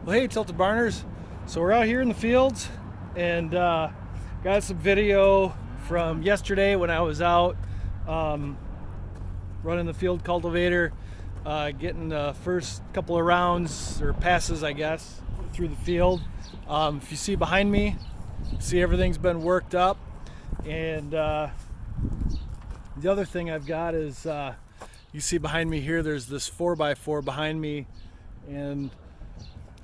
Well, hey, Tilted Barners. So we're out here in the fields and got some video from yesterday when I was out running the field cultivator, getting the first couple of rounds or passes, I guess, through the field. If you see behind me, see everything's been worked up. And the other thing I've got is you see behind me here, there's this 4x4 behind me, and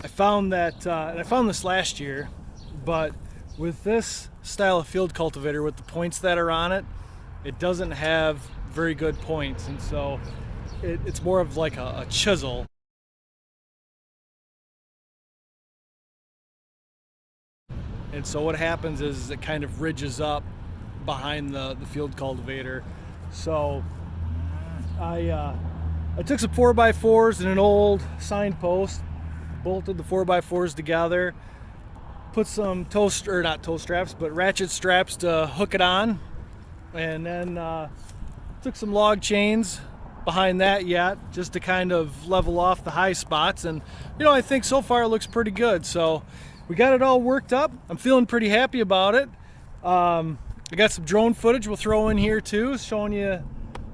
I found that, and I found this last year, but with this style of field cultivator, with the points that are on it, it doesn't have very good points, and so it's more of like a chisel. And so what happens is it kind of ridges up behind the field cultivator. So I took some 4x4s and an old signpost, bolted the 4x4s together, put some not toe straps, but ratchet straps to hook it on, and then took some log chains behind that yet, just to kind of level off the high spots. And I think so far it looks pretty good. So we got it all worked up. I'm feeling pretty happy about it. I got some drone footage we'll throw in here too, showing you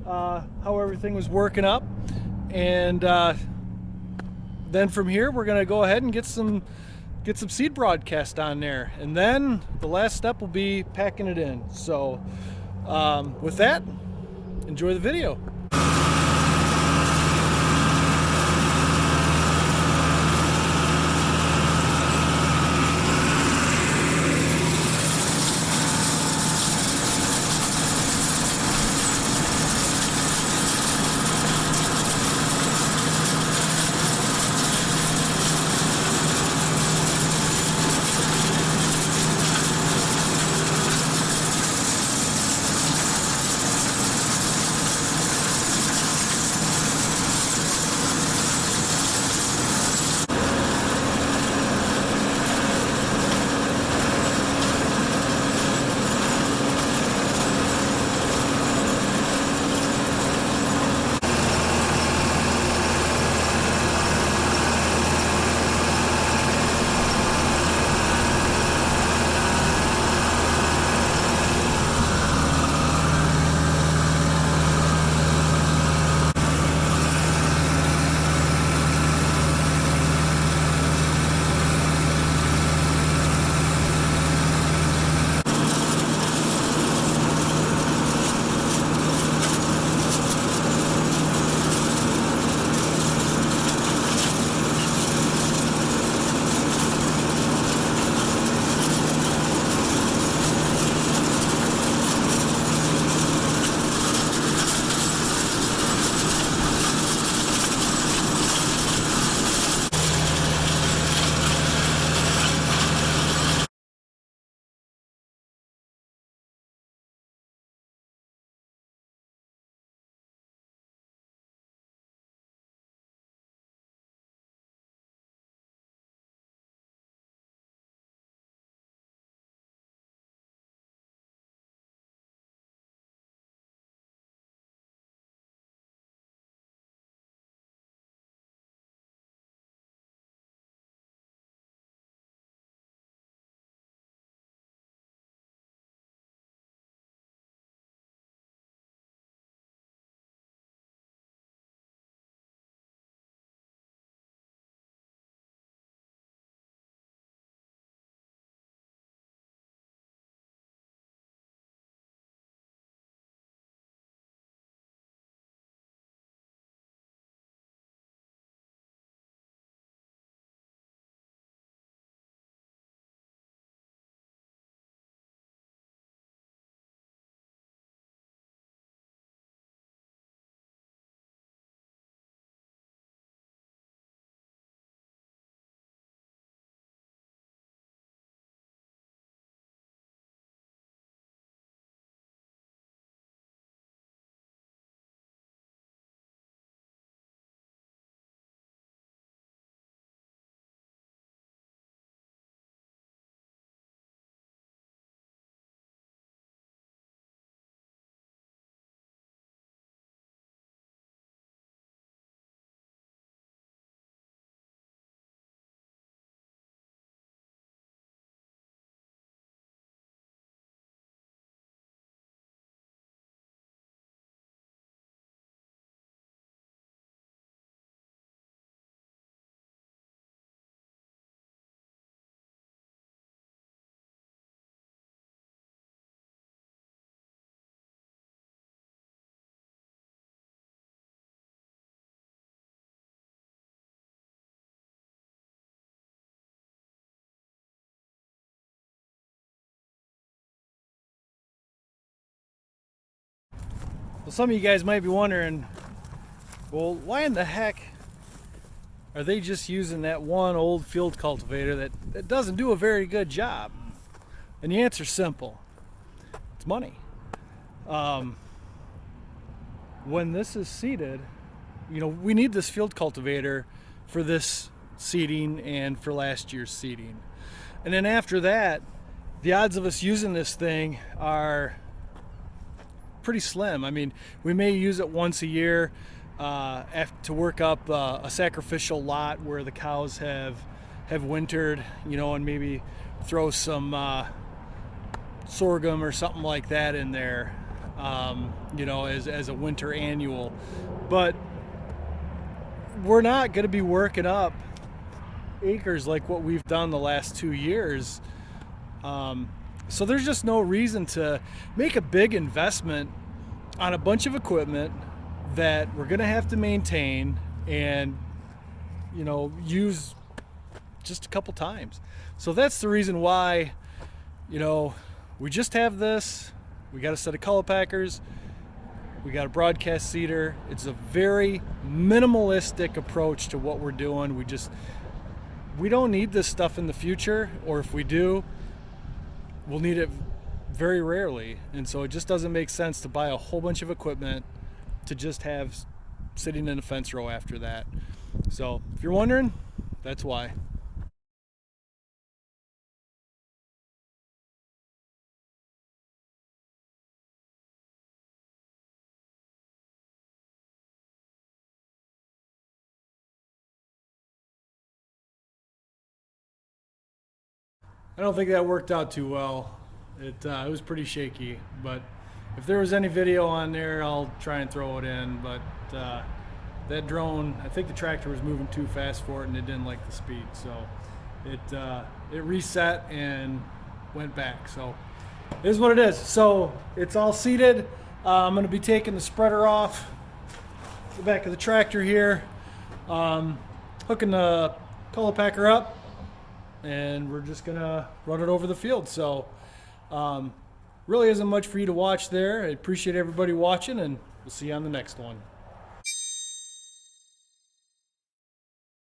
how everything was working up. And then from here, we're gonna go ahead and get some seed broadcast on there, and then the last step will be packing it in. So with that, enjoy the video. Well, some of you guys might be wondering, well, why in the heck are they just using that one old field cultivator that doesn't do a very good job? And the answer's simple. It's money. When this is seeded, we need this field cultivator for this seeding and for last year's seeding. And then after that, the odds of us using this thing are pretty slim. I mean, we may use it once a year to work up a sacrificial lot where the cows have wintered, and maybe throw some sorghum or something like that in there, as a winter annual. But we're not going to be working up acres like what we've done the last 2 years. So there's just no reason to make a big investment on a bunch of equipment that we're going to have to maintain and, use just a couple times. So that's the reason why, we just have this. We got a set of color packers. We got a broadcast seeder. It's a very minimalistic approach to what we're doing. We don't need this stuff in the future, or if we do, we'll need it very rarely. And so it just doesn't make sense to buy a whole bunch of equipment to just have sitting in a fence row after that. So if you're wondering, that's why. I don't think that worked out too well. It was pretty shaky, but if there was any video on there, I'll try and throw it in. But that drone, I think the tractor was moving too fast for it, and it didn't like the speed, so it reset and went back. So it is what it is. So it's all seated. I'm going to be taking the spreader off the back of the tractor here, hooking the color packer up, and we're just gonna run it over the field. So really isn't much for you to watch there. I appreciate everybody watching, and we'll see you on the next one.